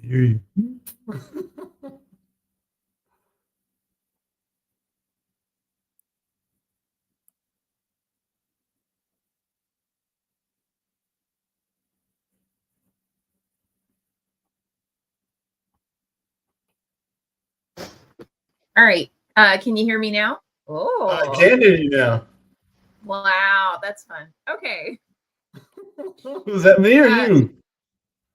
hear you. All right. Can you hear me now? I Oh, can hear you now. wow. That's fun. Okay. Was that me or you?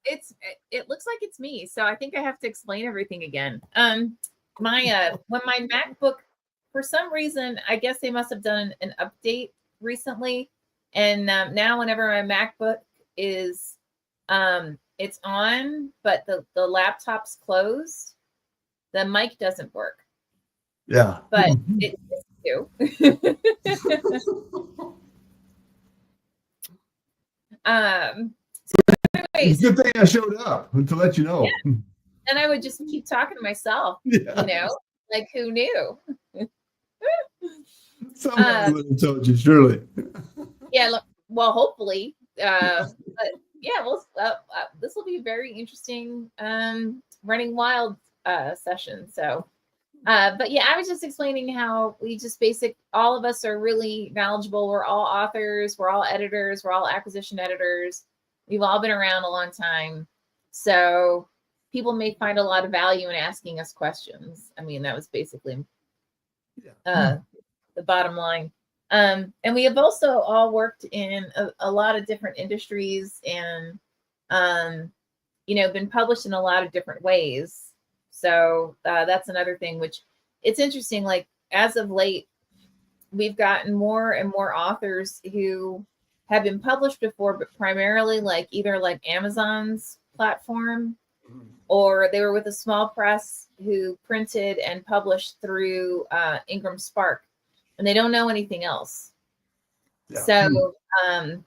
It looks like it's me. So I think I have to explain everything again. When my MacBook, for some reason, I guess they must have done an update recently. And now whenever my MacBook is it's on, but the laptop's closed, the mic doesn't work. Yeah. But it's you. So anyways, It's a good thing I showed up to let you know. yeah, and I would just keep talking to myself, Yeah. you know, like who knew? Somebody would have told you, surely. Yeah, well, hopefully. But yeah, well, this will be a very interesting running wild session. So, but yeah, I was just explaining how we just all of us are really knowledgeable. We're all authors, we're all editors, we're all acquisition editors. We've all been around a long time. So people may find a lot of value in asking us questions. I mean, that was basically the bottom line. And we have also all worked in a lot of different industries and, been published in a lot of different ways. So that's another thing, which it's interesting. Like as of late, we've gotten more and more authors who have been published before, but primarily either like Amazon's platform, or they were with a small press who printed and published through Ingram Spark, and they don't know anything else. Yeah. So, and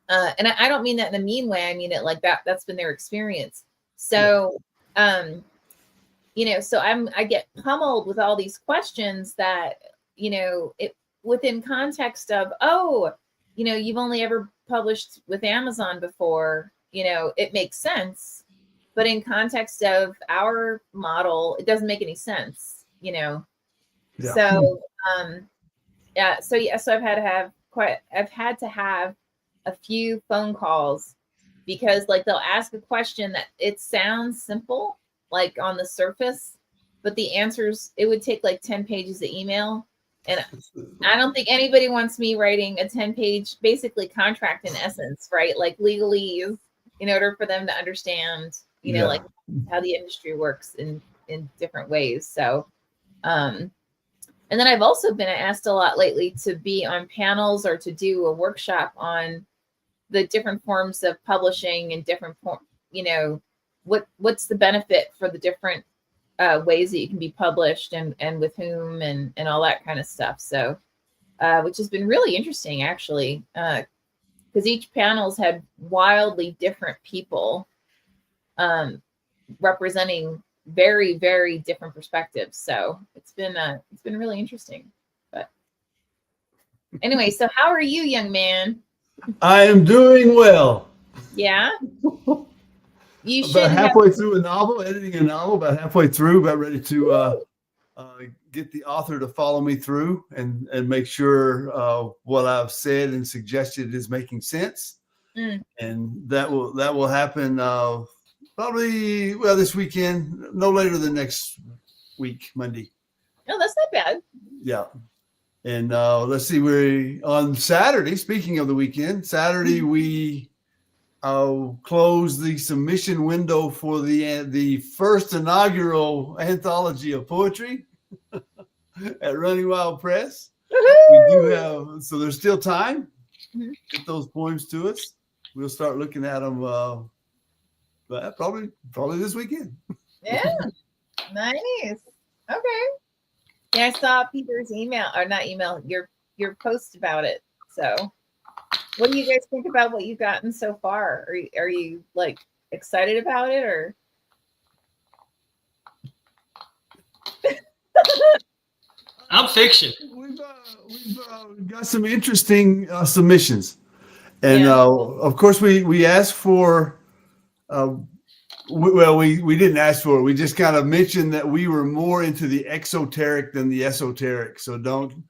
I don't mean that in a mean way. I mean it like that. That's been their experience. So, so I get pummeled with all these questions that, it within context of, you've only ever published with Amazon before, it makes sense. But in context of our model, it doesn't make any sense, Yeah. So, so I've had to have a few phone calls because they'll ask a question that it sounds simple, like on the surface, but the answers, it would take 10 pages of email. And I don't think anybody wants me writing a 10-page, basically contract in essence, right? Like legalese in order for them to understand, how the industry works in different ways. So, and then I've also been asked a lot lately to be on panels or to do a workshop on the different forms of publishing and different, what's the benefit for the different ways that you can be published and with whom and all that kind of stuff. So, which has been really interesting actually, because each panel's had wildly different people representing very, very different perspectives. So it's been really interesting. But anyway, so how are you, young man? I am doing well. Yeah. You should about halfway through a novel, editing a novel, about halfway through, about ready to get the author to follow me through and make sure what I've said and suggested is making sense. And that will happen probably this weekend, no later than next week, Monday. No, that's not bad. Yeah. And let's see, we're on Saturday. Speaking of the weekend, Saturday we close the submission window for the first inaugural anthology of poetry at Running Wild Press. We do have, so there's still time. Get those poems to us. We'll start looking at them probably this weekend. Yeah, nice. Okay. Yeah, I saw Peter's your post about it. So, what do you guys think about what you've gotten so far? Are you excited about it or? I'm fiction. We've got some interesting submissions, and of course we ask for we didn't ask for it. We just kind of mentioned that we were more into the exoteric than the esoteric. So don't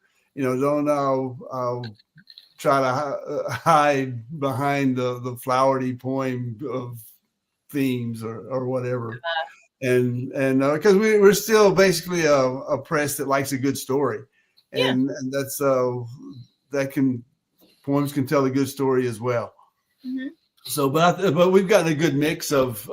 try to hide behind the flowery poem of themes or whatever. And because we're still basically a press that likes a good story, and that's poems can tell a good story as well. Mm-hmm. So, but we've gotten a good mix of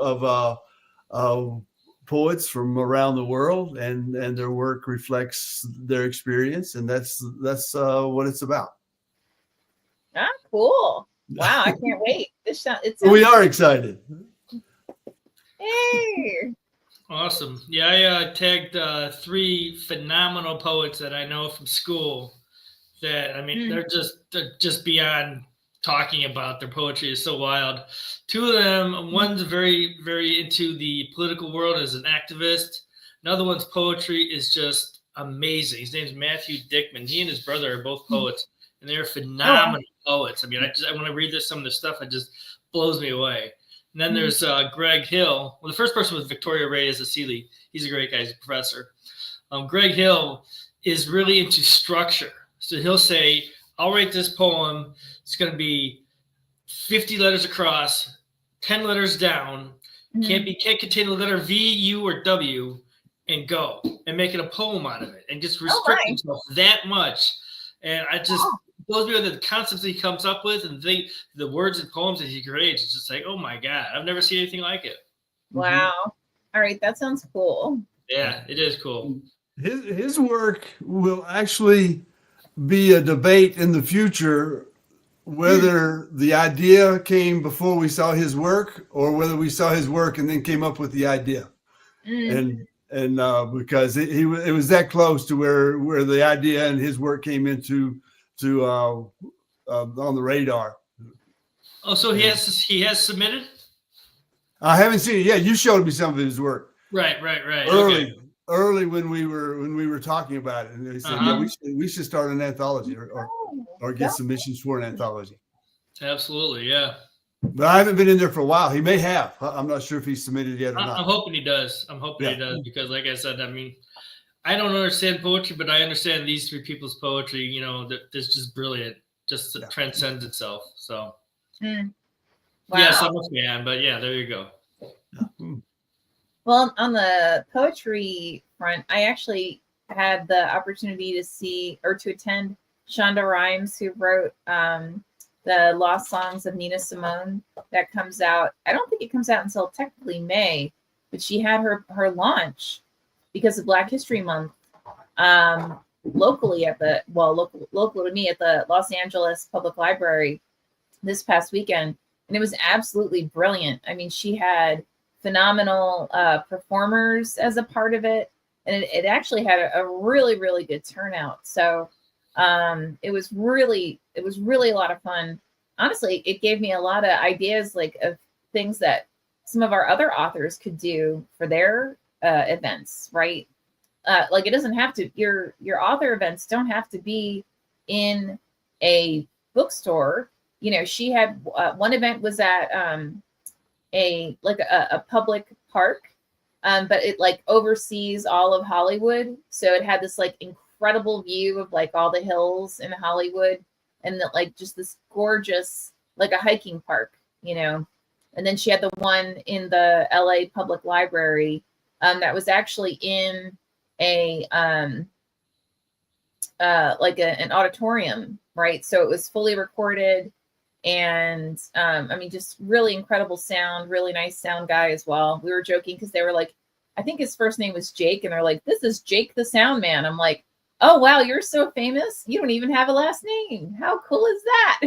poets from around the world, and their work reflects their experience, and that's what it's about. Ah, cool! Wow, I can't wait. We are excited. Hey. Awesome. Yeah, I tagged 3 phenomenal poets that I know from school. That I mean, they're just beyond talking about. Their poetry is so wild. 2 of them, one's very, very into the political world as an activist. Another one's poetry is just amazing. His name's Matthew Dickman. He and his brother are both poets, and they're phenomenal poets. I mean, when I read some of their stuff, it just blows me away. And then there's Greg Hill. Well, the first person was Victoria Reyes Asili. He's a great guy. He's a professor. Greg Hill is really into structure. So he'll say, I'll write this poem. It's going to be 50 letters across, 10 letters down. Can't contain the letter V, U, or W, and go. And make it a poem out of it. And just restrict himself that much. And I just... blows me away the concepts that he comes up with and the words and poems that he creates. It's just like, oh my God, I've never seen anything like it. Wow. All right. That sounds cool. Yeah, it is cool. His work will actually be a debate in the future, whether the idea came before we saw his work or whether we saw his work and then came up with the idea. And because it was that close to where the idea and his work came into on the radar. Oh, so he has submitted? I haven't seen it yet. You showed me some of his work. Right. Early when we were talking about it, and they said, we should start an anthology or get submissions for an anthology. Absolutely, yeah. But I haven't been in there for a while. He may have. I'm not sure if he's submitted yet or not. I'm hoping he does. He does because, like I said, I mean, I don't understand poetry, but I understand these 3 people's poetry. You know, that's just brilliant, just transcends itself. So, Wow. Yes, I'm a fan, but yeah, there you go. Well, on the poetry front, I actually had the opportunity to see or to attend Shonda Rhimes, who wrote the Lost Songs of Nina Simone. That comes out. I don't think it comes out until technically May, but she had her launch because of Black History Month, locally local to me at the Los Angeles Public Library this past weekend. And it was absolutely brilliant. I mean, she had phenomenal performers as a part of it. And it actually had a really, really good turnout. So it was really a lot of fun. Honestly, it gave me a lot of ideas of things that some of our other authors could do for their events, right? It doesn't have to, your author events don't have to be in a bookstore. You know, she had one event was at a public park, but it oversees all of Hollywood. So it had this incredible view of all the hills in Hollywood, and just this gorgeous a hiking park, you know. And then she had the one in the LA Public Library that was actually in an auditorium, right? So it was fully recorded, and I mean, just really incredible sound, really nice sound guy as well. We were joking because they were like, I think his first name was Jake, and they're like, this is Jake the Sound Man. I'm like, oh wow, you're so famous, you don't even have a last name. How cool is that?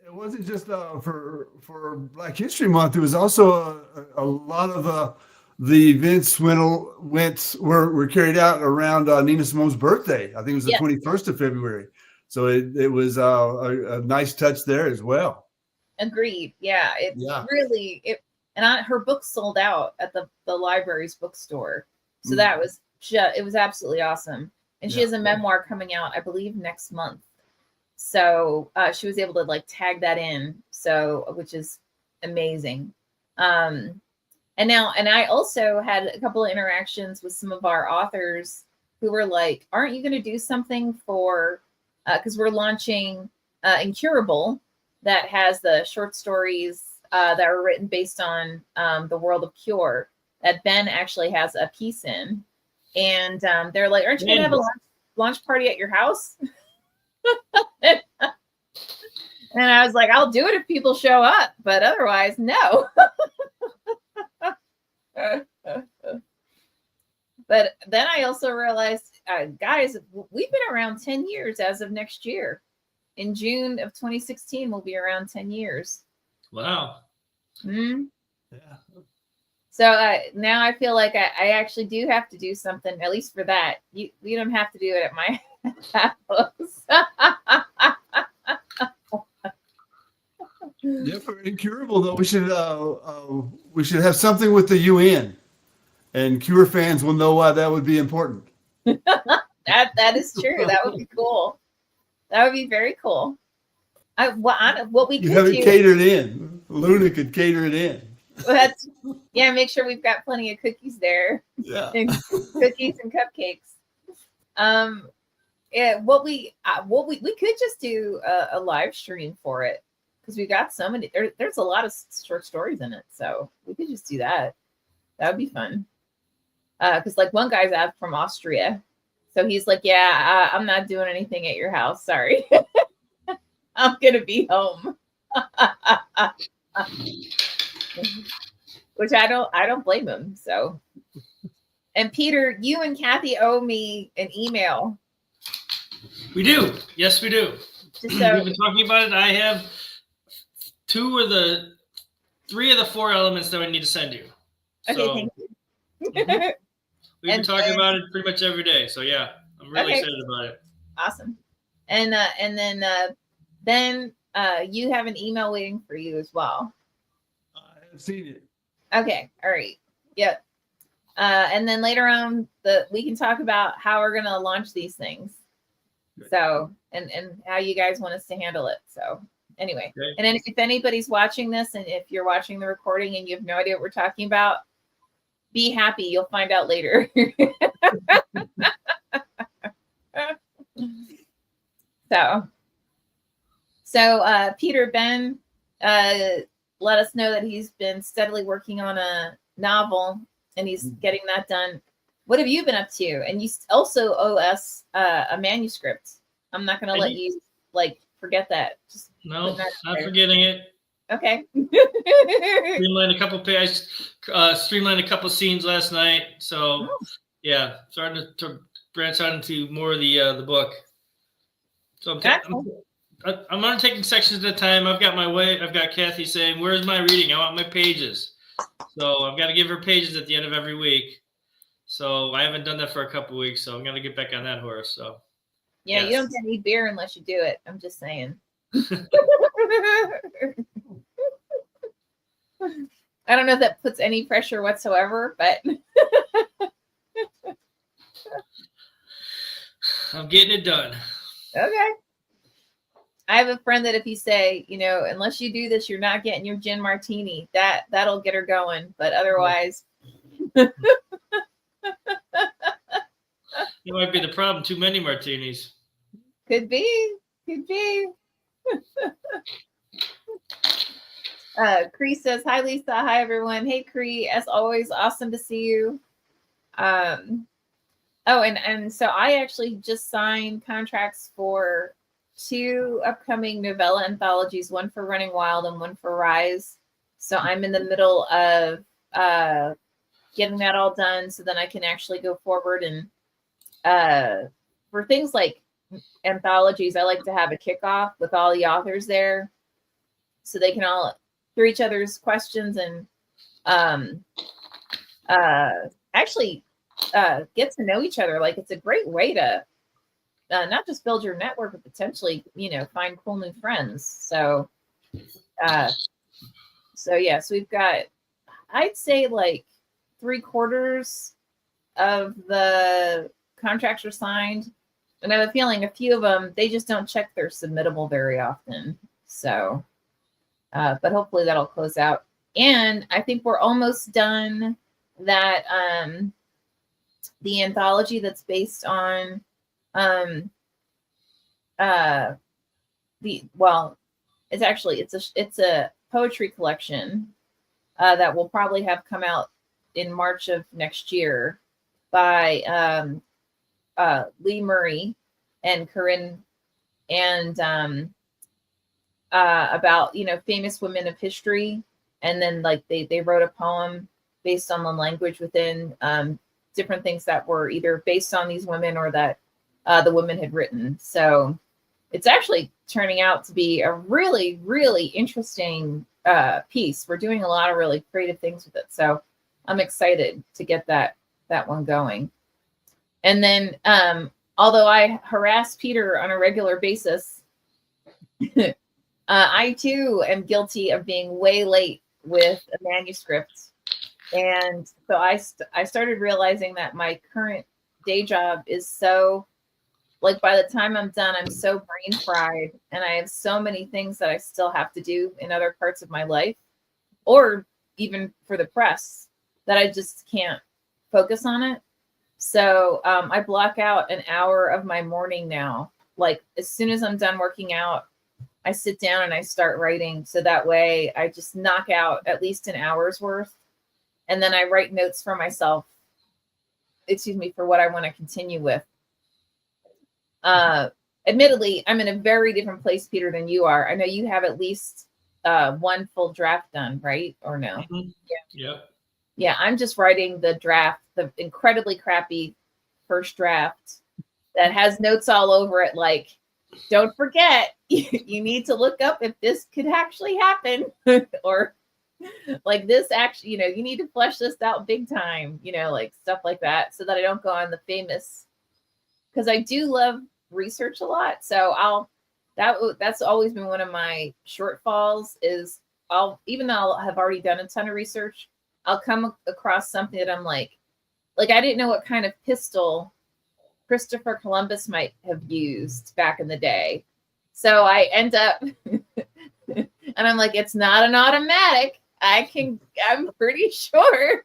It wasn't just for Black History Month. It was also a lot of the events were carried out around Nina Simone's birthday. I think it was the 21st of February. So it was a nice touch there as well. Agreed. Yeah. Her book sold out at the library's bookstore. So that was it was absolutely awesome. And she has a memoir coming out, I believe, next month. So she was able to like tag that in, so which is amazing. And I also had a couple of interactions with some of our authors who were like, aren't you going to do something for, because we're launching Incurable, that has the short stories that are written based on the world of Cure that Ben actually has a piece in. And they're like, aren't you going to have a launch party at your house? And I was like, I'll do it if people show up, but otherwise, no. But then I also realized, guys, we've been around 10 years as of next year. In June of 2016, we'll be around 10 years. Wow. Mm-hmm. Yeah. So now I feel like I actually do have to do something, at least for that. You don't have to do it at my house. Yeah, for Incurable though, we should have something with the UN, and Cure fans will know why that would be important. That is true. That would be cool. That would be very cool. What we You could have it do, catered in. Luna could cater it in. that's make sure we've got plenty of cookies there. Yeah. Cookies and cupcakes. What we could just do a live stream for it, because we got so many. There's a lot of short stories in it, so we could just do that. That would be fun. Because like one guy's out from Austria, so he's like, yeah, I'm not doing anything at your house. Sorry, I'm gonna be home. Which I don't blame him. So, and Peter, you and Kathy owe me an email. We do. Yes, we do. Just so, We've been talking about it. I have 3 of the 4 elements that I need to send you. okay, So, thank you. we've been And talking then- about it pretty much every day. So yeah, I'm really Okay. excited about it. Awesome. And then you have an email waiting for you as well. I have seen it. Okay. All right. Yep. And then later on, we can talk about how we're gonna launch these things. So and how you guys want us to handle it. So anyway, Okay. and then if anybody's watching this, and if you're watching the recording and you have no idea what we're talking about, be happy. You'll find out later. So Peter, Ben let us know that he's been steadily working on a novel and he's getting that done. What have you been up to? And you also owe us a manuscript. I'm not going to let you like forget that. Just No, that not there. forgetting it. Okay. Streamlined a couple pages, streamlined a couple scenes last night. So yeah, starting to branch out into more of the book. So I'm undertaking sections at a time. I've got Kathy saying, "Where's my reading? I want my pages." So I've got to give her pages at the end of every week. So I haven't done that for a couple weeks. So I'm gonna get back on that horse. So Yeah, yes. You don't get any beer unless you do it. I'm just saying. I don't know if that puts any pressure whatsoever, but I'm getting it done. okay. I have a friend that if you say, unless you do this, you're not getting your gin martini, that'll get her going. But otherwise, That might be the problem. Too many martinis. could be. Cree says, hi, Lisa. Hi, everyone. Hey, Cree. As always, awesome to see you. And so I actually just signed contracts for 2 upcoming novella anthologies, one for Running Wild and one for Rise. So I'm in the middle of getting that all done so then I can actually go forward. And for things like anthologies, I like to have a kickoff with all the authors there so they can all hear each other's questions and actually get to know each other. Like, it's a great way to not just build your network, but potentially, find cool new friends. So we've got, I'd say like 3/4 of the contracts are signed. And I have a feeling a few of them, they just don't check their submittable very often. So, but hopefully that'll close out. And I think we're almost done that the anthology that's based on it's a poetry collection that will probably have come out in March of next year by Lee Murray and Corinne, and about, you know, famous women of history. And then like they wrote a poem based on the language within different things that were either based on these women or that the women had written. So it's actually turning out to be a really, really interesting piece. We're doing a lot of really creative things with it. So I'm excited to get that one going. And then although I harass Peter on a regular basis, I too am guilty of being way late with a manuscript. And so I started realizing that my current day job is so, like, by the time I'm done, I'm so brain fried, and I have so many things that I still have to do in other parts of my life, or even for the press, that I just can't focus on it. So I block out an hour of my morning now. Like, as soon as I'm done working out, I sit down and I start writing. So that way I just knock out at least an hour's worth. And then I write notes for myself, for what I want to continue with. Admittedly, I'm in a very different place, Peter, than you are. I know you have at least one full draft done, right? Or no? Mm-hmm. Yeah. Yeah, I'm just writing the draft, the incredibly crappy first draft that has notes all over it. Like, don't forget, you need to look up if this could actually happen, or like this actually, you know, you need to flesh this out big time, you know, like stuff like that, so that I don't go on the famous, because I do love research a lot. So that's always been one of my shortfalls is even though I'll have already done a ton of research, I'll come across something that I'm like I didn't know what kind of pistol Christopher Columbus might have used back in the day. So I end up, and I'm like, it's not an automatic. I'm pretty sure.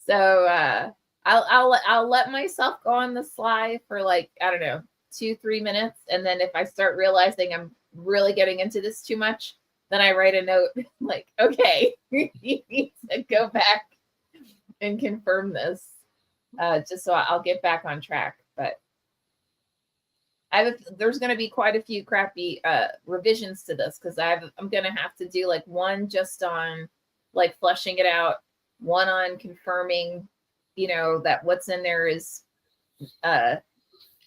So I'll let myself go on the sly for like, I don't know, 2-3 minutes. And then if I start realizing I'm really getting into this too much, then I write a note like, okay, you need to go back and confirm this. Just so I'll get back on track. But there's going to be quite a few crappy revisions to this, because I'm going to have to do like one just on like fleshing it out, one on confirming, you know, that what's in there is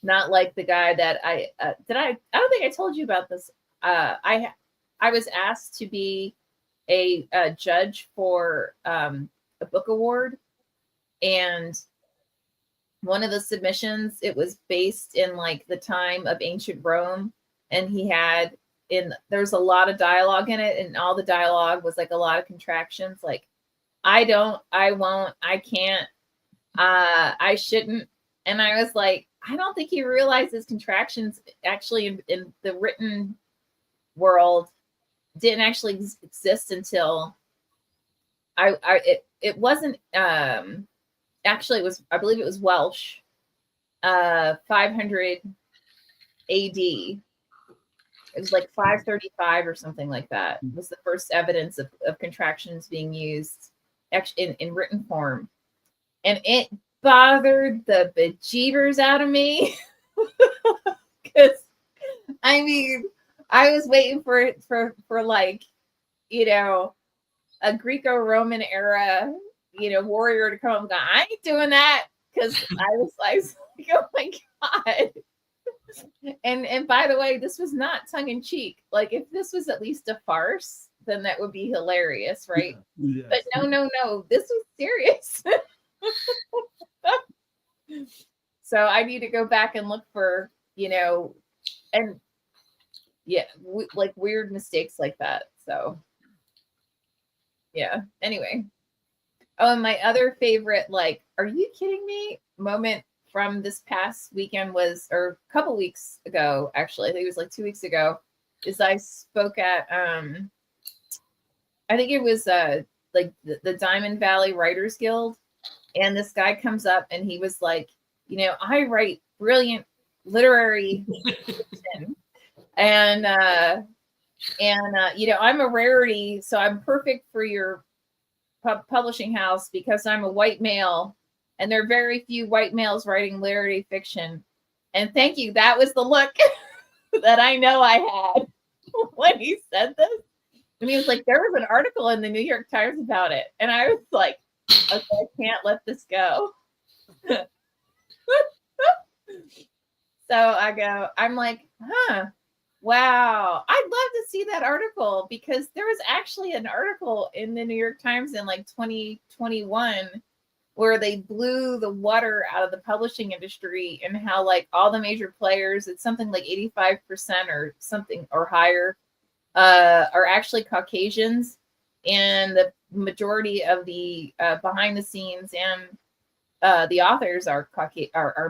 not like the guy that I don't think I told you about this. I was asked to be a judge for a book award, and one of the submissions, it was based in like the time of ancient Rome, and there's a lot of dialogue in it, and all the dialogue was like a lot of contractions, like I don't, I won't, I can't, I shouldn't. And I was like, I don't think he realizes contractions actually in the written world didn't actually exist until it wasn't actually, I believe it was Welsh, 500 AD. It was like 535 or something like that. It was the first evidence of contractions being used in written form. And it bothered the bejeebers out of me. Because, I mean, I was waiting for like, you know, a Greco-Roman era, you know, warrior to come and go, I ain't doing that, because I was like, oh my God. And by the way, this was not tongue in cheek. Like, if this was at least a farce, then that would be hilarious, right? Yes. But no, this was serious. So I need to go back and look for, you know, and yeah, like weird mistakes like that. So yeah, anyway. Oh, and my other favorite, like, are you kidding me moment from this past weekend was, or a couple weeks ago, actually, I think it was like 2 weeks ago, is I spoke at, I think it was like the Diamond Valley Writers Guild. And this guy comes up and he was like, I write brilliant literary fiction. And I'm a rarity, so I'm perfect for your publishing house because I'm a white male, and there are very few white males writing literary fiction. And thank you. That was the look that I know I had when he said this. And he was like, there was an article in the New York Times about it. And I was like, okay, I can't let this go. So I'm like, wow, I'd love to see that article, because there was actually an article in the New York Times in like 2021 where they blew the water out of the publishing industry, and how like all the major players, it's something like 85% or something or higher, are actually Caucasians, and the majority of the behind the scenes and the authors are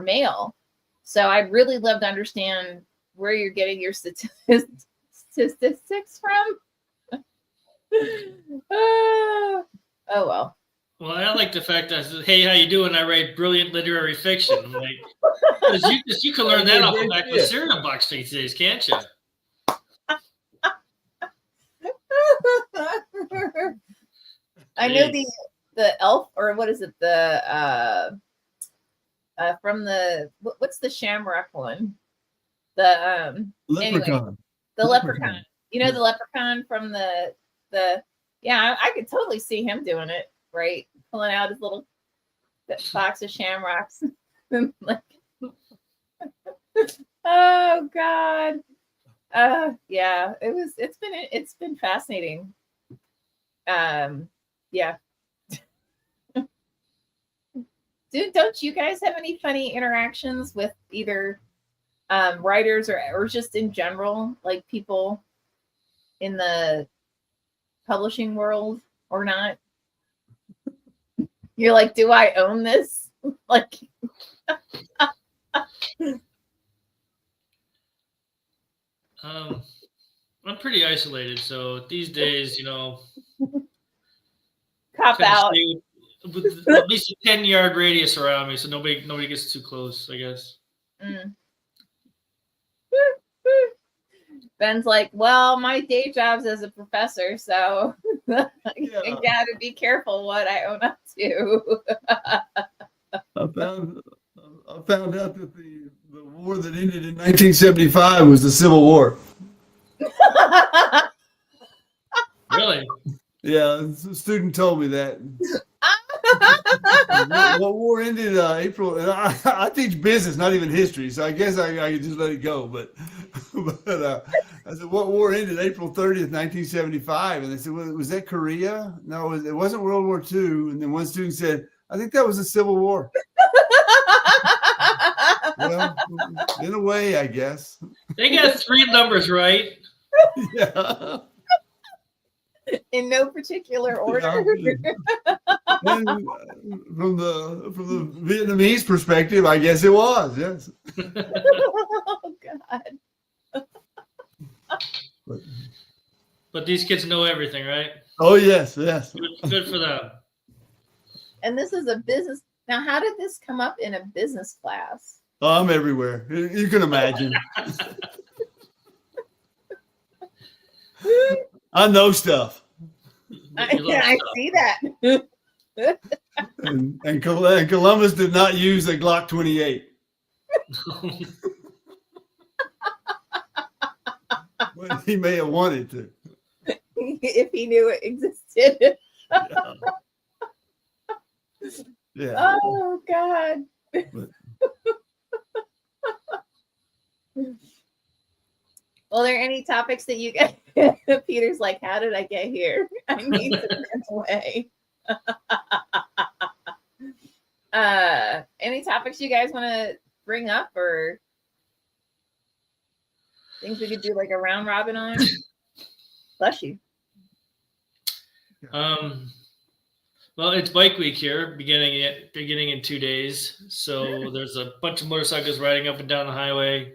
male. So I'd really love to understand where you're getting your statistics from. Oh well. Well, I like the fact that I said, "Hey, how you doing? I write brilliant literary fiction." I'm like, because you can learn that off the back of a cereal box these days, can't you? I know the elf, or what is it? The from the what's the Shamrock one? The Leprechaun. Anyway, the leprechaun. The leprechaun from the yeah, I could totally see him doing it, right? Pulling out his little box of shamrocks. Like, oh God. Yeah, it's been fascinating. Yeah. Don't you guys have any funny interactions with either writers or just in general, like people in the publishing world or not? You're like, do I own this? Like, I'm pretty isolated, so these days, cop out. with at least a 10-yard radius around me, so nobody gets too close, I guess. Mm. Ben's like, well, my day job's as a professor, so I gotta be careful what I own up to. I found out that the war that ended in 1975 was the Civil War. Really? Yeah, a student told me that. What war ended April? And I teach business, not even history, so I guess I could just let it go. But I said, what war ended April 30th, 1975? And they said, well, was that Korea? No, it wasn't World War II. And then one student said, I think that was the Civil War. Well, in a way, I guess. They got 3 numbers right. Yeah. In no particular order. And from the Vietnamese perspective, I guess it was, yes. Oh God. But these kids know everything, right? Oh yes. Good for them. And this is a business. Now, how did this come up in a business class? Oh, I'm everywhere. You can imagine. I know stuff. I see that. And Columbus did not use a Glock 28. But he may have wanted to. If he knew it existed. Yeah. Oh God. Well, are there any topics that you guys? Peter's like, how did I get here? I need to run away. Any topics you guys want to bring up, or things we could do like a round robin on? Bless you. Well, it's bike week here, beginning in 2 days. So there's a bunch of motorcycles riding up and down the highway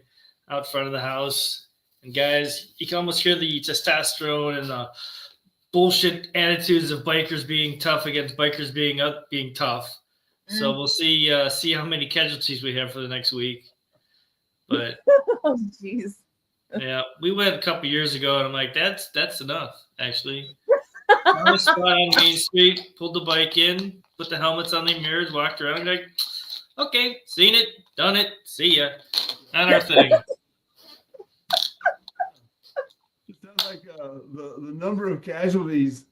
out front of the house. And guys, you can almost hear the testosterone and the bullshit attitudes of bikers being tough against bikers being tough. So we'll see how many casualties we have for the next week. But Oh, jeez. yeah, we went a couple years ago, and I'm like, that's enough, actually. Found a spot on Main Street, pulled the bike in, put the helmets on the mirrors, walked around, like, okay, seen it, done it, see ya. Not our thing. It sounds like the number of casualties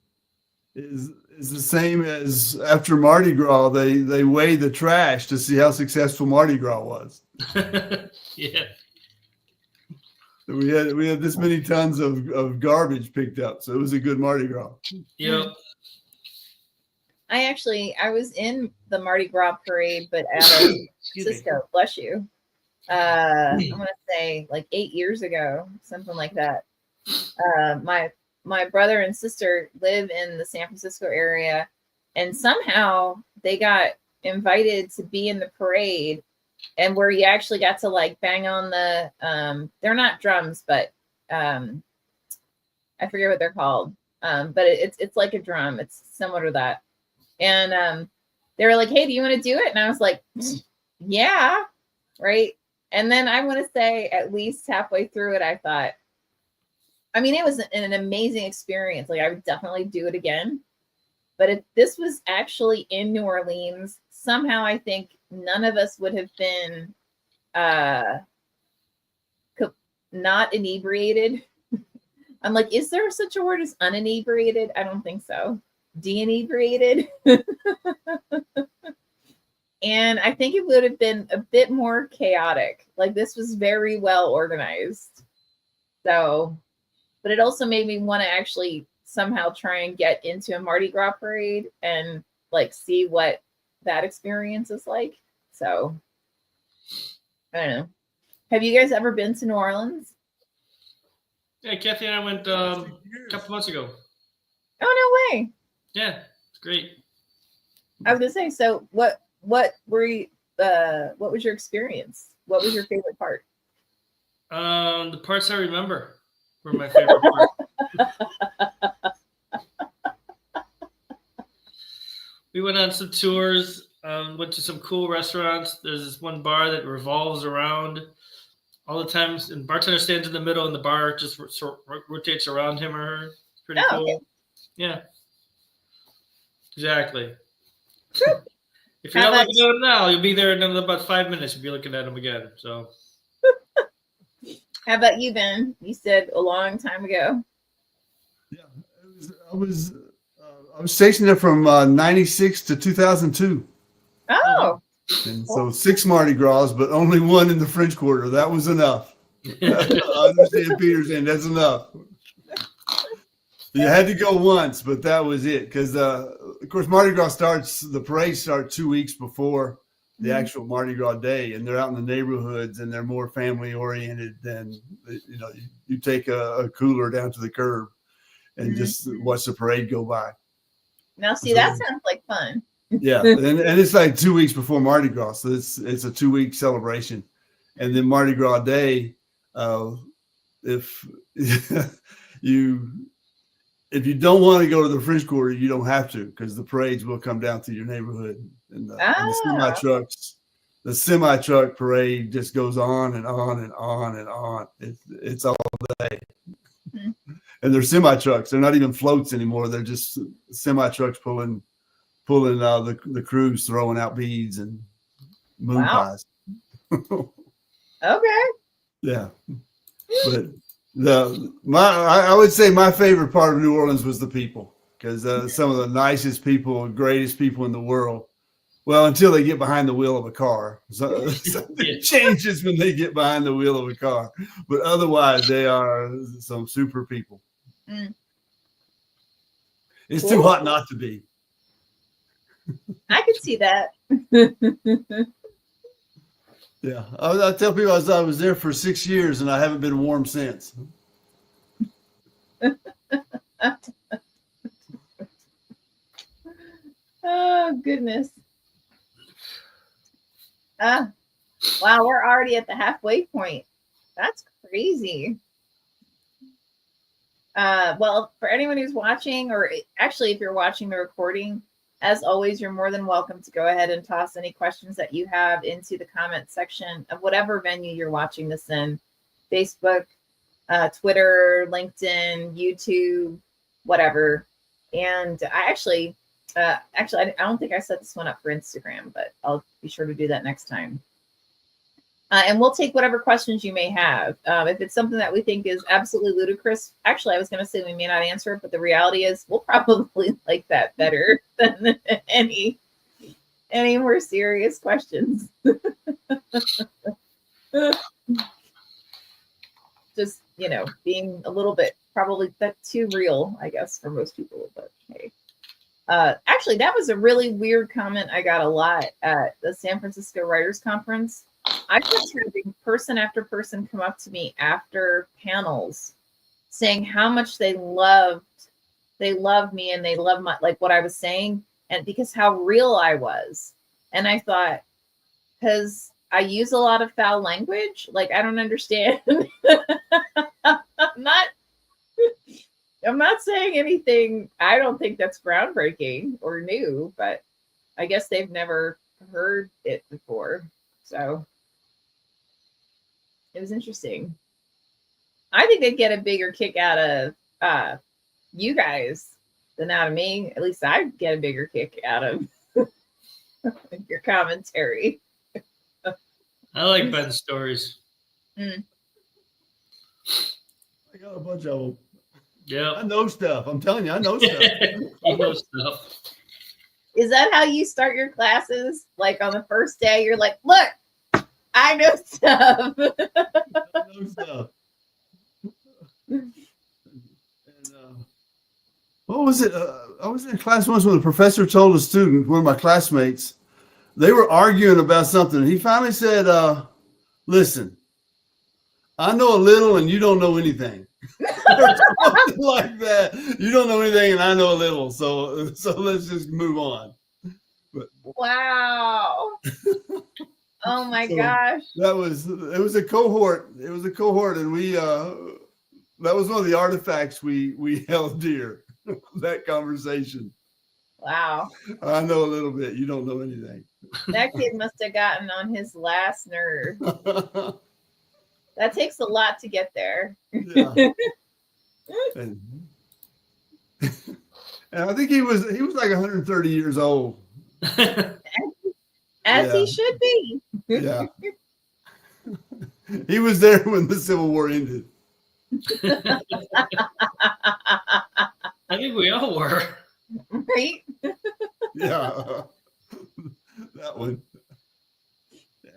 is the same as after Mardi Gras. They weigh the trash to see how successful Mardi Gras was. Yeah. We had this many tons of garbage picked up, so it was a good Mardi Gras. Yep. I was in the Mardi Gras parade, but at Cisco, bless you. I'm gonna say like 8 years ago, something like that. My brother and sister live in the San Francisco area, and somehow they got invited to be in the parade, and where you actually got to like bang on the they're not drums, but I forget what they're called. But it's like a drum. It's similar to that. And they were like, "Hey, do you want to do it?" And I was like, "Yeah," right. And then I want to say at least halfway through it, I thought, I mean, it was an amazing experience. Like I would definitely do it again. But if this was actually in New Orleans, somehow I think none of us would have been not inebriated. I'm like, is there such a word as uninebriated? I don't think so. De-inebriated. And I think it would have been a bit more chaotic. Like this was very well organized. So, but it also made me want to actually somehow try and get into a Mardi Gras parade and like see what that experience is like. So I don't know. Have you guys ever been to New Orleans? Yeah, Kathy and I went a couple months ago. Oh, no way. Yeah, it's great. I was gonna say, so what were you what was your experience? What was your favorite part? The parts I remember were my favorite part. We went on some tours, went to some cool restaurants. There's this one bar that revolves around all the time, and bartender stands in the middle, and the bar just rotates around him or her. It's pretty cool. Okay. Yeah, exactly. If you're not looking at him now, you'll be there in about 5 minutes. You'll be looking at him again. So, how about you, Ben? You said a long time ago. Yeah, I was stationed there from 96 to 2002. Oh. And so 6 Mardi Gras, but only 1 in the French Quarter. That was enough. I understand Peter's saying that's enough. You had to go once, but that was it. Because, of course, Mardi Gras the parade starts 2 weeks before the actual Mardi Gras day. And they're out in the neighborhoods, and they're more family oriented than, you take a cooler down to the curb and just watch the parade go by. Now, see, that sounds like fun. Yeah, and it's like 2 weeks before Mardi Gras, so it's a 2-week celebration, and then Mardi Gras Day, if you don't want to go to the French Quarter, you don't have to, because the parades will come down through your neighborhood, and the semi truck parade just goes on and on and on and on. It's all day. And they're semi trucks. They're not even floats anymore. They're just semi trucks pulling the crews, throwing out beads and moon pies. Okay. Yeah, but I would say my favorite part of New Orleans was the people, because some of the nicest people, greatest people in the world. Well, until they get behind the wheel of a car, something changes when they get behind the wheel of a car. But otherwise, they are some super people. It's too hot not to be. I could see that. Yeah, I tell people I was there for 6 years and I haven't been warm since. Oh goodness. Wow, we're already at the halfway point. That's crazy. Well, for anyone who's watching, or actually if you're watching the recording, as always, you're more than welcome to go ahead and toss any questions that you have into the comment section of whatever venue you're watching this in. Facebook, Twitter, LinkedIn, YouTube, whatever. And I actually, I don't think I set this one up for Instagram, but I'll be sure to do that next time. And we'll take whatever questions you may have. If it's something that we think is absolutely ludicrous, actually, I was going to say we may not answer it, but the reality is we'll probably like that better than any more serious questions. Just, being a little bit probably too real, I guess, for most people, but hey. Actually, that was a really weird comment I got a lot at the San Francisco Writers Conference. I kept having person after person come up to me after panels saying how much they love me and they love my, like what I was saying, and because how real I was. And I thought, because I use a lot of foul language, like I don't understand. I'm not saying anything. I don't think that's groundbreaking or new, but I guess they've never heard it before. So it was interesting. I think they'd get a bigger kick out of you guys than out of me. At least I'd get a bigger kick out of your commentary. I like Ben's stories. I got a bunch of them. Yeah. I know stuff. I'm telling you, I know stuff. You know stuff. Is that how you start your classes? Like on the first day, you're like, look, I know stuff. I know stuff. And, what was it? I was in class once when the professor told a student, one of my classmates, they were arguing about something. And he finally said, listen, I know a little and you don't know anything. Or something like that. You don't know anything and I know a little. So let's just move on. But, wow. Oh my gosh. It was a cohort. It was a cohort. And we, that was one of the artifacts we held dear, that conversation. Wow. I know a little bit. You don't know anything. That kid must have gotten on his last nerve. That takes a lot to get there. Yeah. And I think he was like 130 years old. As he should be. Yeah. He was there when the Civil War ended. I think we all were. Right? Yeah. That one. Yeah.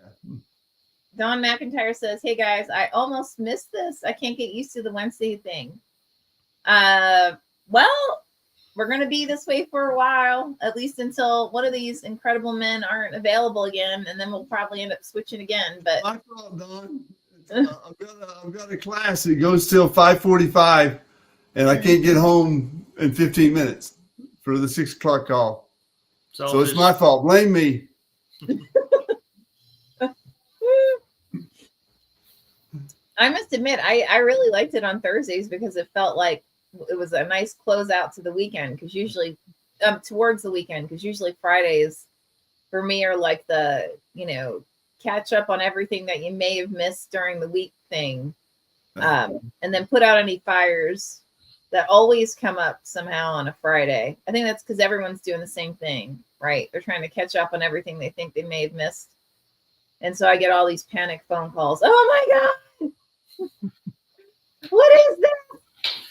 Don McIntyre says, hey guys, I almost missed this. I can't get used to the Wednesday thing. Well, we're going to be this way for a while, at least until one of these incredible men aren't available again, and then we'll probably end up switching again. But My fault, Don. I've got a class. It goes till 5:45, and I can't get home in 15 minutes for the 6 o'clock call. So it's my fault. Blame me. I must admit, I really liked it on Thursdays because it felt like it was a nice closeout to the weekend. Because usually, towards the weekend, because usually Fridays for me are like the, catch up on everything that you may have missed during the week thing, and then put out any fires that always come up somehow on a Friday. I think that's because everyone's doing the same thing, right? They're trying to catch up on everything they think they may have missed. And so I get all these panic phone calls. Oh my God. What is this?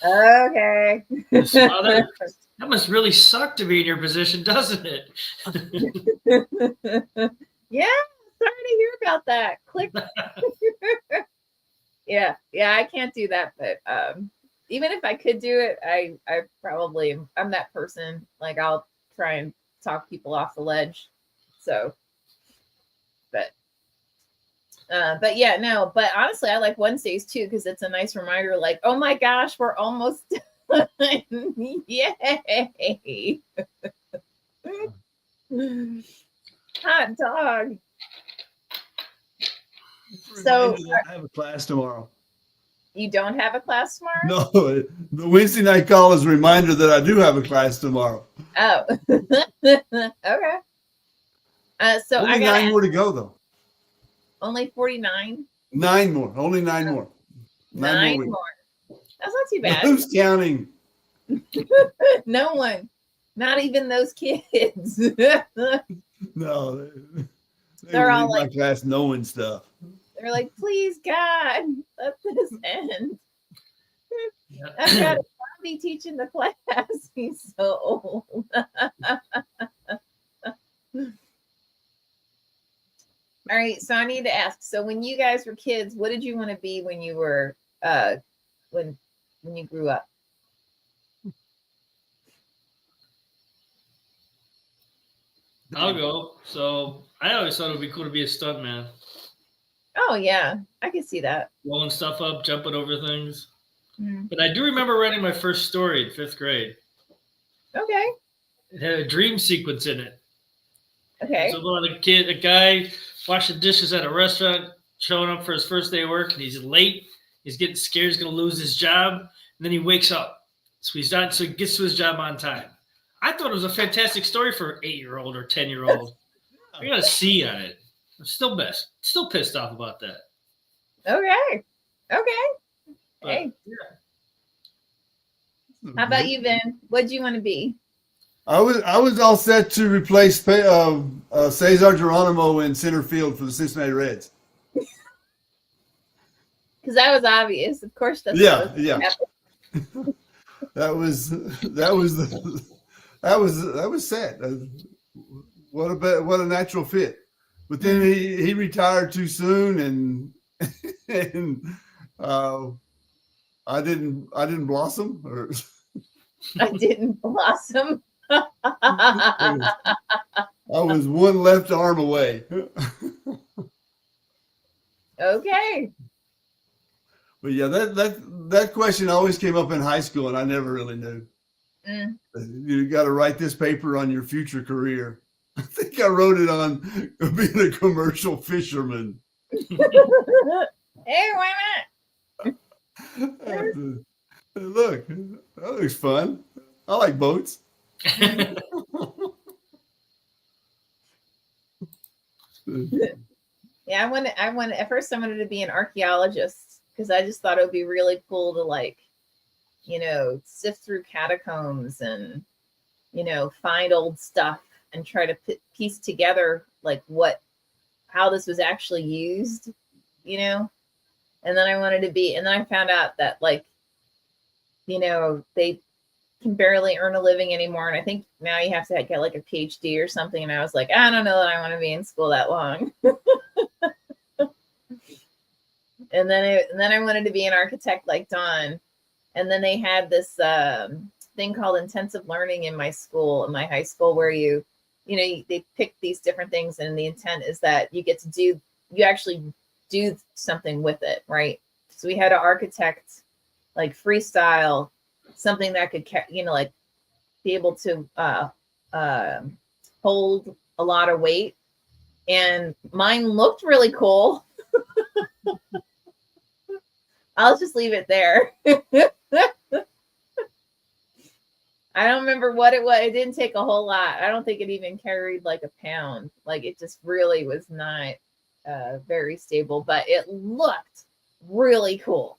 Okay. That must really suck to be in your position, doesn't it? Yeah, sorry to hear about that. Click. Yeah, I can't do that, but even if I could do it, I probably I'm that person. Like I'll try and talk people off the ledge. So, but yeah, no, but honestly, I like Wednesdays too, because it's a nice reminder, like, oh my gosh, we're almost done. Yay. Hot dog. So Reminder that I have a class tomorrow. you don't have a class tomorrow? No, the Wednesday night call is a reminder that I do have a class tomorrow. Oh, okay. So Only I got 9 more to go, though. only 49. 9 more. Only 9 more. 9 weeks. more. That's not too bad. Who's counting? No one. Not even those kids. No, They're all leave my like- class knowing stuff. They're like, please, God, let this end. Yeah. I've got to be teaching the class. He's so old. All right, so I need to ask. So when you guys were kids, what did you want to be when you were when you grew up? I'll go. So I always thought it would be cool to be a stuntman, Oh yeah, I can see that. blowing stuff up, jumping over things. Mm, But I do remember writing my first story in 5th grade. okay, It had a dream sequence in it. okay. So about a guy washing dishes at a restaurant, showing up for his first day of work, and he's late. He's getting scared he's going to lose his job, and then he wakes up. So he's done. So he gets to his job on time. I thought it was a fantastic story for an 8-year-old or 10-year-old. I got a C on it. I'm still pissed off about that. Okay. Okay. But, Hey, yeah. how about you, Vin? What'd you want to be? I was all set to replace Cesar Geronimo in center field for the Cincinnati Reds. Because that was obvious. Of course, that's Yeah, what was yeah. happening. That was sad. What a natural fit. But then he retired too soon, and I didn't blossom. Or I didn't blossom. I was one left arm away. Okay. But yeah, that question always came up in high school, and I never really knew. Mm. You got to write this paper on your future career. I think I wrote it on being a commercial fisherman. Hey, why not? Look, that looks fun. I like boats. Yeah, at first I wanted to be an archaeologist because I just thought it would be really cool to sift through catacombs and, find old stuff and try to piece together how this was actually used, and then and then I found out that they can barely earn a living anymore. And I think now you have to get a PhD or something. And I was like, I don't know that I want to be in school that long. And then I wanted to be an architect like Don. And then they had this thing called intensive learning in my high school, where they pick these different things, and the intent is that you actually do something with it, right? So we had to architect freestyle something that could be able to hold a lot of weight, and mine looked really cool. I'll just leave it there. I don't remember what it was. It didn't take a whole lot. I don't think it even carried a pound. It just really was not very stable, but it looked really cool.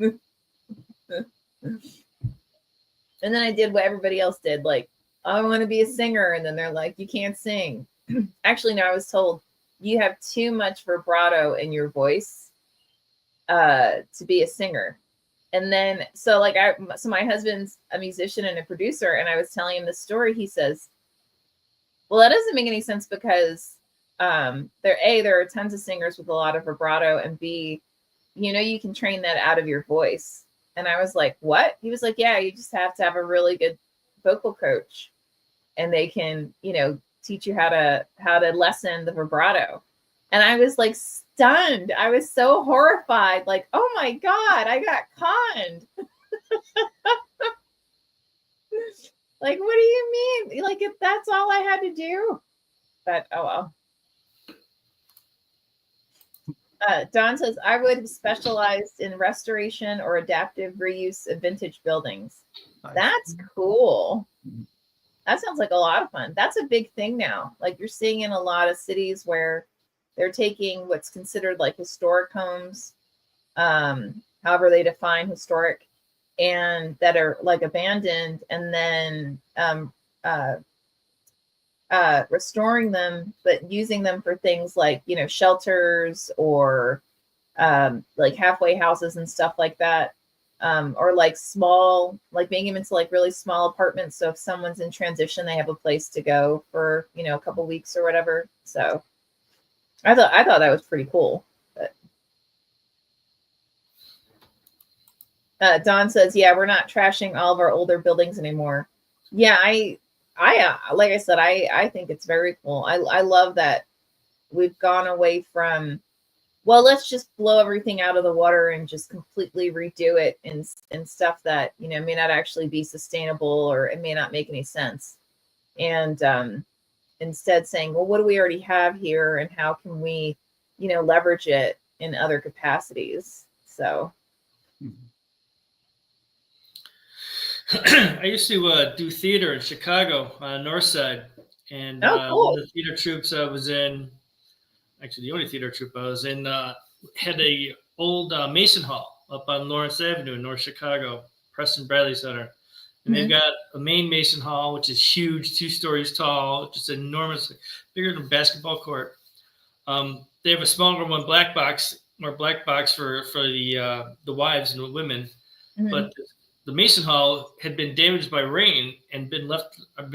And then I did what everybody else did. I want to be a singer. And then they're like, you can't sing. Actually, no, I was told you have too much vibrato in your voice to be a singer. And then, so my husband's a musician and a producer, and I was telling him the story. He says, well, that doesn't make any sense because there are tons of singers with a lot of vibrato, and B, you can train that out of your voice. And I was like, what? He was like, yeah, you just have to have a really good vocal coach, and they can, teach you how to lessen the vibrato. And I was stunned. I was so horrified. Oh my God, I got conned. Like, what do you mean? Like, if that's all I had to do? But oh well. Don says, I would have specialized in restoration or adaptive reuse of vintage buildings. Nice. That's cool. Mhm. That sounds like a lot of fun. That's a big thing now. Like you're seeing in a lot of cities where they're taking what's considered like historic homes, however they define historic, and that are like abandoned, and then restoring them, but using them for things like, you know, shelters or like halfway houses and stuff like that. Or like small, like making them into like really small apartments. So if someone's in transition, they have a place to go for, you know, a couple weeks or whatever. So I thought that was pretty cool. But Don says, yeah, we're not trashing all of our older buildings anymore. Yeah, I like I said, I think it's very cool. I love that we've gone away from, well, let's just blow everything out of the water and just completely redo it in stuff that, you know, may not actually be sustainable, or it may not make any sense. And instead saying, well, what do we already have here, and how can we, you know, leverage it in other capacities? So. I used to do theater in Chicago on the north side, and cool. one of the theater troops I was in, actually the only theater troupe I was in, had a old Mason Hall up on Lawrence Avenue in North Chicago, Preston Bradley Center. And they've got a main Mason Hall, which is huge, 2 stories tall, just enormous, bigger than a basketball court. They have a smaller one, black box for the wives and the women. But the Mason Hall had been damaged by rain and been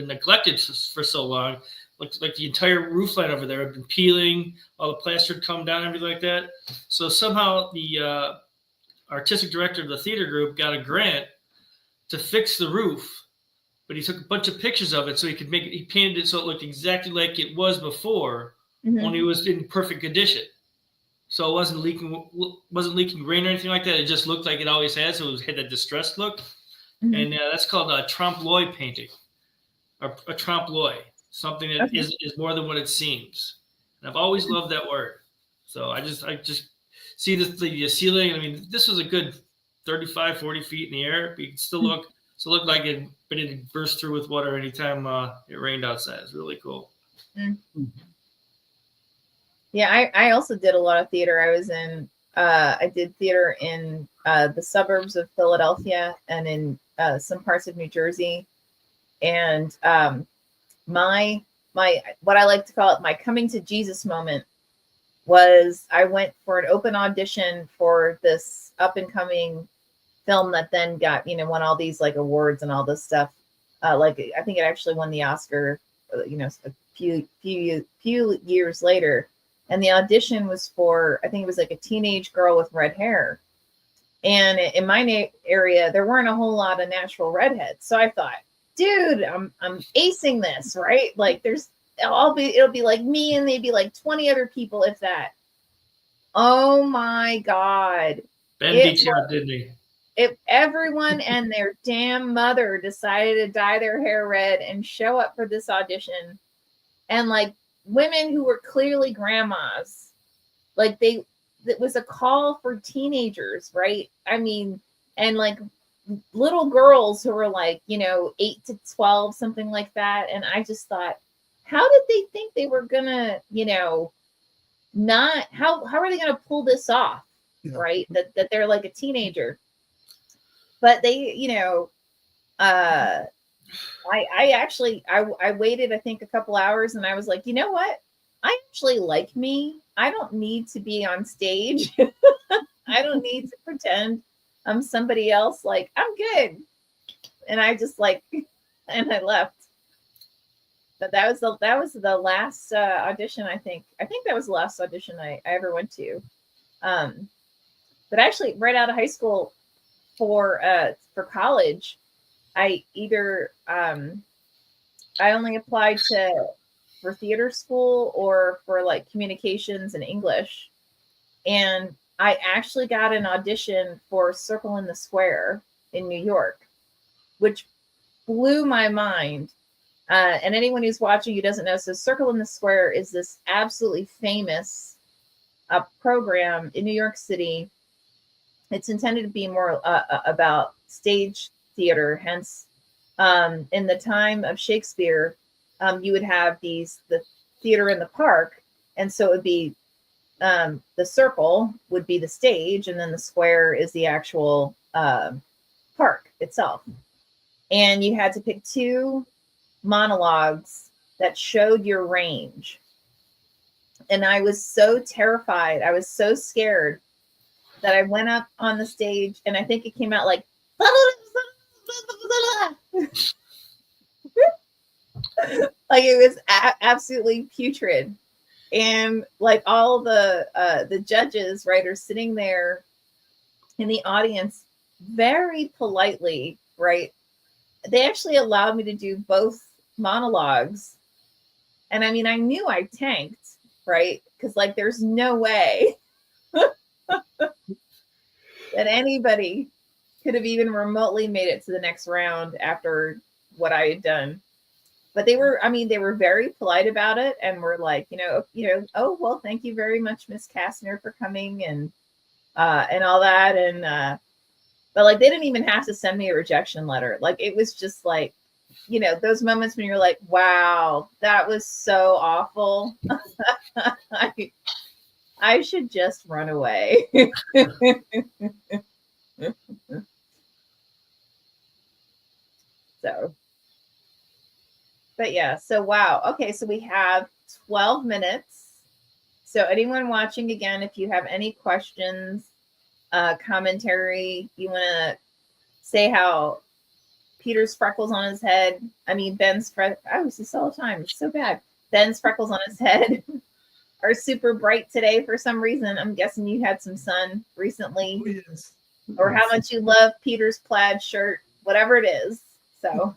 neglected for so long. Like the entire roof line over there had been peeling, all the plaster had come down, everything like that. So somehow the artistic director of the theater group got a grant to fix the roof, but he took a bunch of pictures of it so he painted it so it looked exactly like it was before, only it was in perfect condition. So it wasn't leaking rain or anything like that. It just looked like it always had. So it had that distressed look. And that's called a trompe-l'oeil painting, or a trompe-l'oeil, something that is more than what it seems. And I've always loved that word. So I just see the ceiling. I mean, this was a good 35, 40 feet in the air. But you can still look like it burst through with water anytime it rained outside. It's really cool. Yeah, I also did a lot of theater. I did theater in the suburbs of Philadelphia and in some parts of New Jersey. And my what I like to call it, my coming to Jesus moment, was I went for an open audition for this up and coming film that then got, you know, won all these like awards and all this stuff. Like I think it actually won the Oscar, you know, a few years later. And the audition was for, I think it was like a teenage girl with red hair. And in my area, there weren't a whole lot of natural redheads. So I thought, dude, I'm acing this, right? Like it'll be like me and maybe like 20 other people, if that. Oh my God. Ben beat you up, didn't he? If everyone and their damn mother decided to dye their hair red and show up for this audition, and like women who were clearly grandmas, like it was a call for teenagers, right? I mean, and like little girls who were like, you know, 8 to 12, something like that. And I just thought, how did they think they were gonna, you know, not how are they gonna pull this off? Yeah. Right? That they're like a teenager. But they, you know, I waited, I think, a couple hours, and I was like, you know what? I actually like me. I don't need to be on stage. I don't need to pretend I'm somebody else. Like, I'm good. And I just like, and I left. But that was the last audition, I think. I think that was the last audition I ever went to. But actually, right out of high school, for college, I either I only applied for theater school or for like communications and English, and I actually got an audition for Circle in the Square in New York, which blew my mind. And anyone who's watching who doesn't know, so Circle in the Square is this absolutely famous program in New York City. It's intended to be more about stage theater. Hence, in the time of Shakespeare, you would have the theater in the park, and so it would be the circle would be the stage, and then the square is the actual park itself. And you had to pick 2 monologues that showed your range. And I was so terrified. I was so scared that I went up on the stage, and I think it came out like, like it was absolutely putrid. And like all the judges, right, are sitting there in the audience very politely, right? They actually allowed me to do both monologues. And I mean, I knew I tanked, right? Because like there's no way that anybody could have even remotely made it to the next round after what I had done. But they were very polite about it, and were like, oh, well, thank you very much, Miss Kastner, for coming and all that. And but like they didn't even have to send me a rejection letter. Like it was just like, those moments when you're like, wow, that was so awful. I should just run away. So, but yeah, so wow. Okay, so we have 12 minutes. So anyone watching, again, if you have any questions, commentary, you want to say how Peter's freckles on his head, Ben's I was this all the time, it's so bad. Ben's freckles on his head are super bright today for some reason. I'm guessing you had some sun recently. Oh, yes. Or how much you love Peter's plaid shirt, whatever it is. So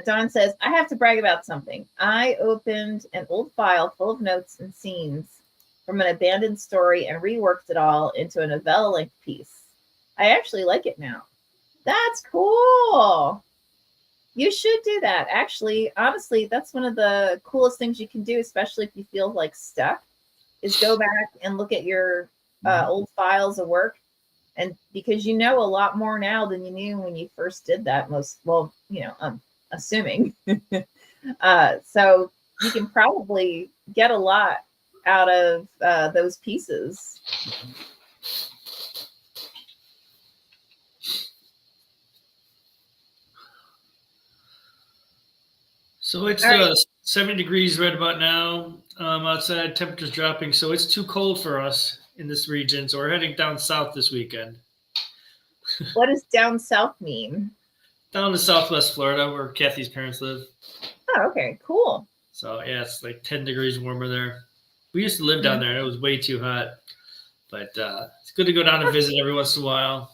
Don says, I have to brag about something. I opened an old file full of notes and scenes from an abandoned story and reworked it all into a novella-length piece. I actually like it now. That's cool. You should do that. Actually, honestly, that's one of the coolest things you can do, especially if you feel like stuck, is go back and look at your old files of work. And because you know a lot more now than you knew when you first did that, I'm assuming. So you can probably get a lot out of those pieces. So it's 70 degrees right about now outside. Temperature's dropping, so it's too cold for us in this region. So we're heading down south this weekend. What does down south mean? Down to Southwest Florida, where Kathy's parents live. Oh, okay, cool. So yeah, it's like 10 degrees warmer there. We used to live down there. It was way too hot, but it's good to go down and visit every once in a while.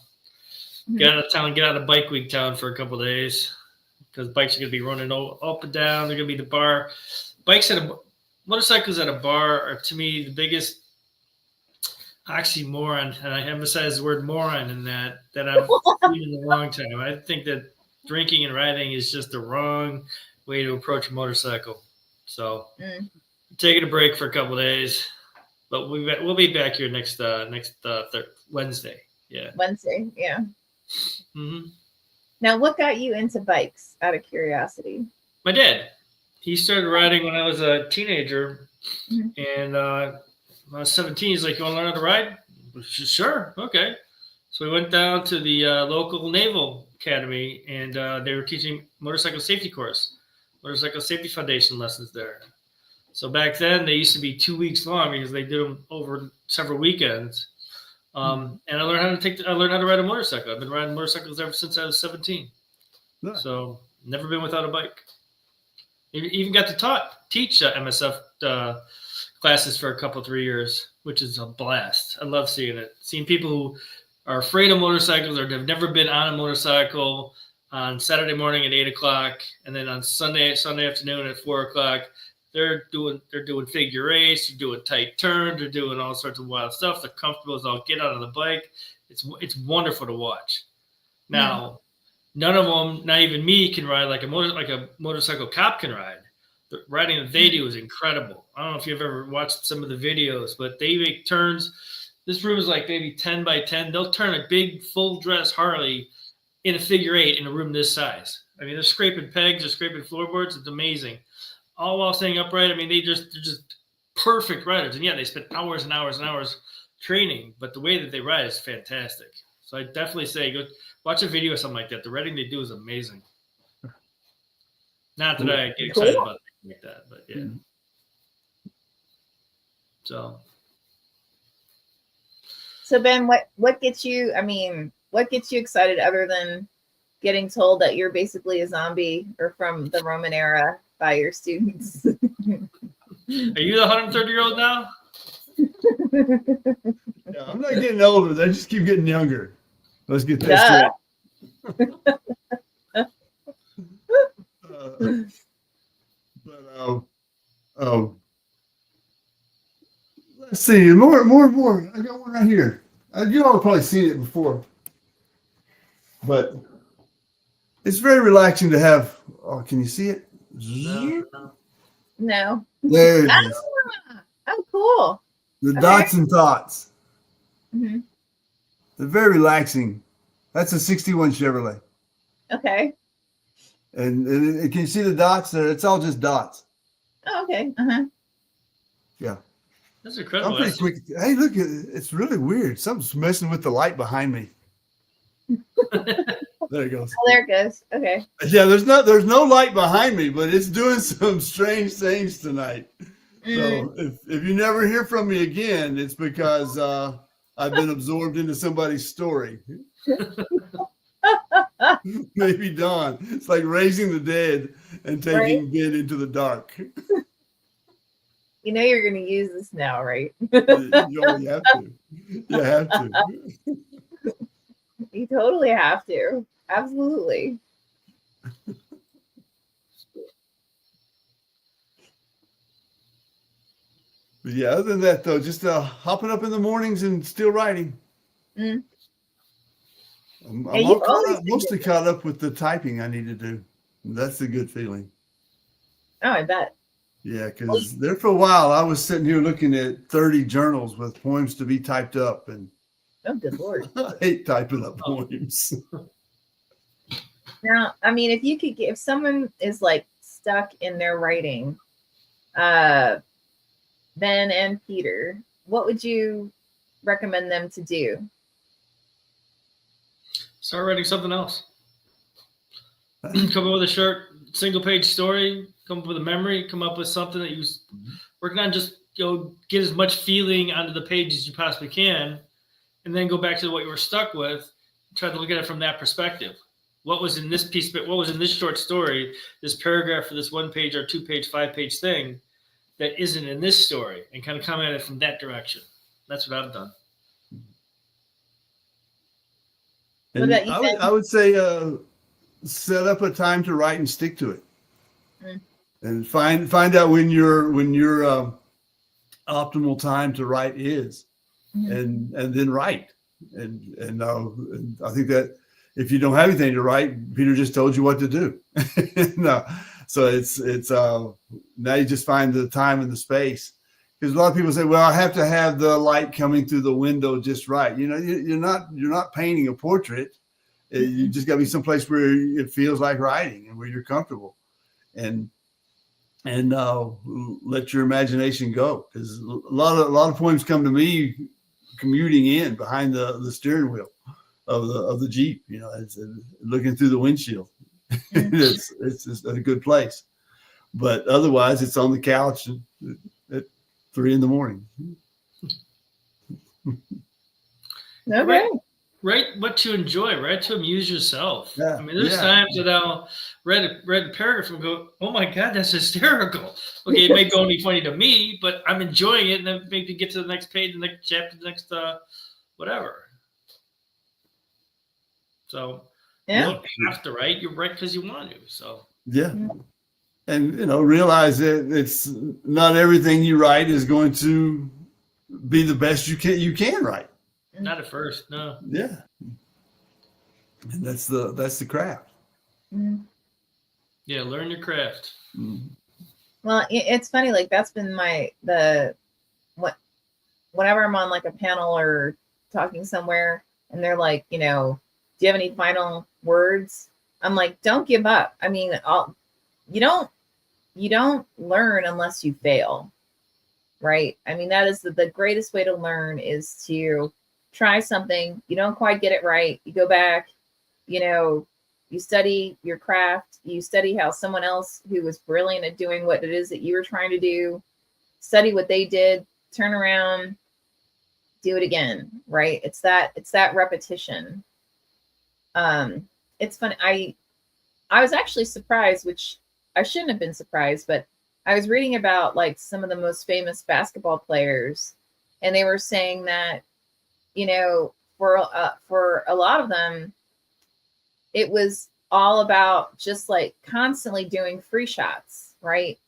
Get out of town, get out of Bike Week town for a couple of days, because bikes are going to be running up and down. They're going to be the bar. Motorcycles at a bar are, to me, the biggest oxymoron, and I emphasize the word moron in that I've seen in a long time. I think that drinking and riding is just the wrong way to approach a motorcycle. So taking a break for a couple of days, but we'll be back here next Wednesday. Yeah. Wednesday, yeah. Mm-hmm. Now, what got you into bikes, out of curiosity? My dad. He started riding when I was a teenager, and when I was 17, he's like, "You want to learn how to ride?" Sure, okay. So we went down to the local Naval Academy, and they were teaching motorcycle safety foundation lessons there. So back then, they used to be 2 weeks long because they did them over several weekends. And I learned how to ride a motorcycle. I've been riding motorcycles ever since I was 17. Nice. So never been without a bike. Even got to teach MSF classes for a couple, 3 years, which is a blast. I love seeing it. Seeing people who are afraid of motorcycles or have never been on a motorcycle on Saturday morning at 8 o'clock, and then on Sunday afternoon at 4 o'clock, they're doing figure eights, they're doing tight turns, they're doing all sorts of wild stuff. They're comfortable as all get out of the bike. It's wonderful to watch. Now, none of them, not even me, can ride like a motorcycle cop can ride. The riding that they do is incredible. I don't know if you've ever watched some of the videos, but they make turns. This room is like maybe 10 by 10. They'll turn a big full dress Harley in a figure 8 in a room this size. I mean, they're scraping pegs, they're scraping floorboards. It's amazing. All while staying upright. I mean, they're just perfect riders. And yeah, they spend hours and hours and hours training, but the way that they ride is fantastic. So I definitely say go watch a video or something like that. The riding they do is amazing. Not that I get excited about things like that, but yeah. So Ben, what gets you? I mean, what gets you excited other than getting told that you're basically a zombie or from the Roman era by your students? Are you the 130-year-old now? Yeah, I'm not getting older. They just keep getting younger. Let's get that straight. Let's see. More. I got one right here. You all have probably seen it before, but it's very relaxing to have. Oh, can you see it? No. There it is. Oh, cool. The dots and thoughts. Mm-hmm. They're very relaxing. That's a 61 Chevrolet. Okay. And can you see the dots there? It's all just dots. Oh, okay. Uh-huh. Yeah. That's I'm incredible. pretty quick. Hey, look, it's really weird. Something's messing with the light behind me. There it goes. Oh, there it goes. Okay. Yeah, there's no light behind me, but it's doing some strange things tonight. So if you never hear from me again, it's because I've been absorbed into somebody's story. Maybe Dawn. It's like raising the dead and taking Ben into the dark. You know you're going to use this now, right? You have to. You have to. You totally have to. Absolutely. But yeah, other than that, though, just hopping up in the mornings and still writing. I'm mostly caught up with the typing I need to do. That's a good feeling. Oh, I bet. Yeah, because there for a while, I was sitting here looking at 30 journals with poems to be typed up. And oh, good Lord. I hate typing up poems. Now, I mean, if someone is like stuck in their writing, Ben and Peter, what would you recommend them to do? Start writing something else. Come up with a short single-page story. Come up with a memory. Come up with something that you're working on. Just get as much feeling onto the page as you possibly can, and then go back to what you were stuck with. Try to look at it from that perspective. What was in this piece? What was in this short story? This paragraph for this 1-page or 2-page, 5-page thing that isn't in this story, and kind of come at it from that direction. That's what I've done. And I would say set up a time to write and stick to it, and find out when your optimal time to write is, and then write. And I think that if you don't have anything to write, Peter just told you what to do. No, so it's now you just find the time and the space. Because a lot of people say, well, I have to have the light coming through the window just right. You're not painting a portrait. You just got to be someplace where it feels like writing and where you're comfortable, and let your imagination go. Because a lot of poems come to me commuting in behind the steering wheel of the Jeep. It's looking through the windshield. It's a good place, but otherwise it's on the couch at 3 a.m. Okay. Write what you enjoy. Write to amuse yourself. Yeah, I mean, there's times that I'll read a paragraph and go, "Oh my God, that's hysterical." Okay, it may go only funny to me, but I'm enjoying it, and then maybe get to the next page, the next chapter, the next whatever. So you don't have to write. You write because you want to. So yeah. And realize that it's not everything you write is going to be the best you can write. not at first, no. Yeah. And that's the craft. Mhm. Yeah, learn your craft. Mhm. Well, it's funny. Like that's been whenever I'm on like a panel or talking somewhere, and they're like, do you have any final words? I'm like, don't give up. I mean, you don't learn unless you fail, right? I mean, that is the greatest way to learn is to try something. You don't quite get it right. You go back, you study your craft, you study how someone else who was brilliant at doing what it is that you were trying to do, study what they did, turn around, do it again, right? It's that repetition. It's funny. I was actually surprised, which I shouldn't have been surprised, but I was reading about like some of the most famous basketball players, and they were saying that, for a lot of them, it was all about just like constantly doing free shots, right?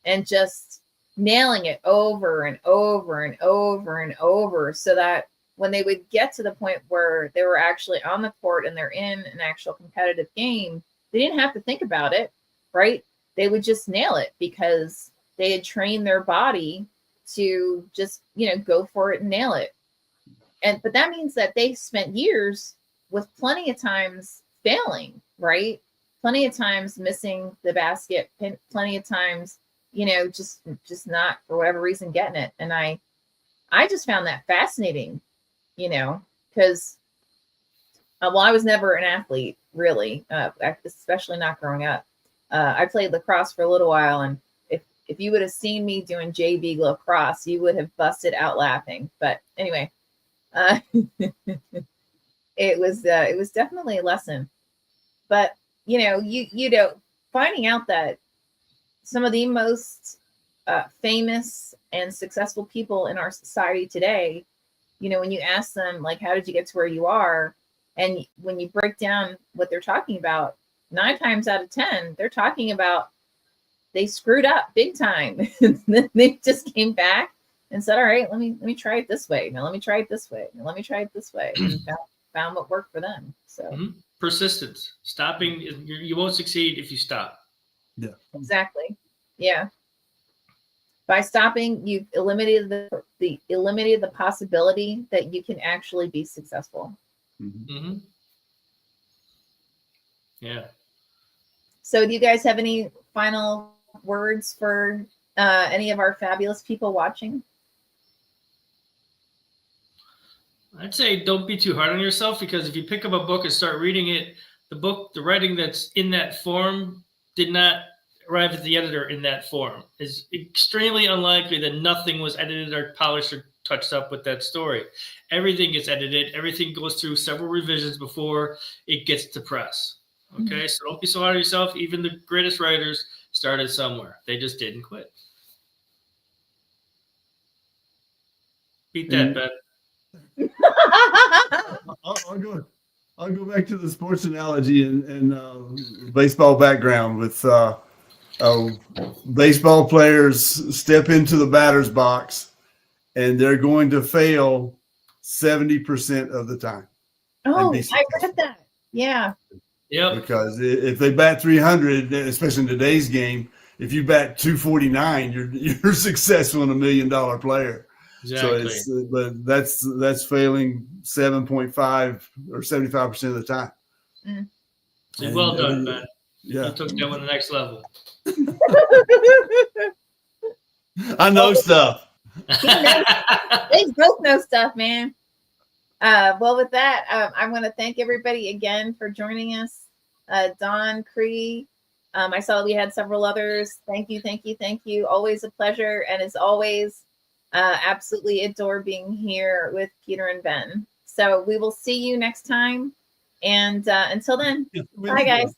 And just nailing it over and over and over and over so that when they would get to the point where they were actually on the court and they're in an actual competitive game, they didn't have to think about it, right? They would just nail it because they had trained their body to just, go for it and nail it. But that means that they spent years with plenty of times failing, right? Plenty of times missing the basket, plenty of times, just not for whatever reason getting it. And I just found that fascinating, because I was never an athlete really, especially not growing up. I played lacrosse for a little while, and if you would have seen me doing JV lacrosse, you would have busted out laughing. But anyway, it was definitely a lesson. But finding out that some of the most famous and successful people in our society today, when you ask them like, how did you get to where you are? And when you break down what they're talking about, 9 times out of 10, they're talking about they screwed up big time. Then they just came back and said, all right, let me try it this way. Now let me try it this way. Now let me try it this way. And found what worked for them. So persistence. Stopping, you won't succeed if you stop. Yeah, exactly. Yeah. By stopping, you've eliminated the possibility that you can actually be successful. Mm-hmm. Yeah. So do you guys have any final words for any of our fabulous people watching? I'd say don't be too hard on yourself, because if you pick up a book and start reading it, the writing that's in that form did not arrive at the editor in that form. It's extremely unlikely that nothing was edited or polished or touched up with that story. Everything gets edited. Everything goes through several revisions before it gets to press. Okay, mm-hmm. So don't be so hard on yourself. Even the greatest writers started somewhere. They just didn't quit. Beat that, Ben. I'll go back to the sports analogy and baseball background with baseball players step into the batter's box and they're going to fail 70% of the time. Oh, I read that. Yeah. Yep. Because if they bat 300, especially in today's game, if you bat 249, you're successful and $1 million player. Exactly. So but that's failing 7.5 or 75% of the time. Mm. Well done, Ben. Yeah, you took that one to the next level. I know stuff. They both know stuff, man. Well, with that, I want to thank everybody again for joining us. Don, Cree, I saw we had several others. Thank you. Always a pleasure. And as always, absolutely adore being here with Peter and Ben. So we will see you next time. And until then, bye, guys.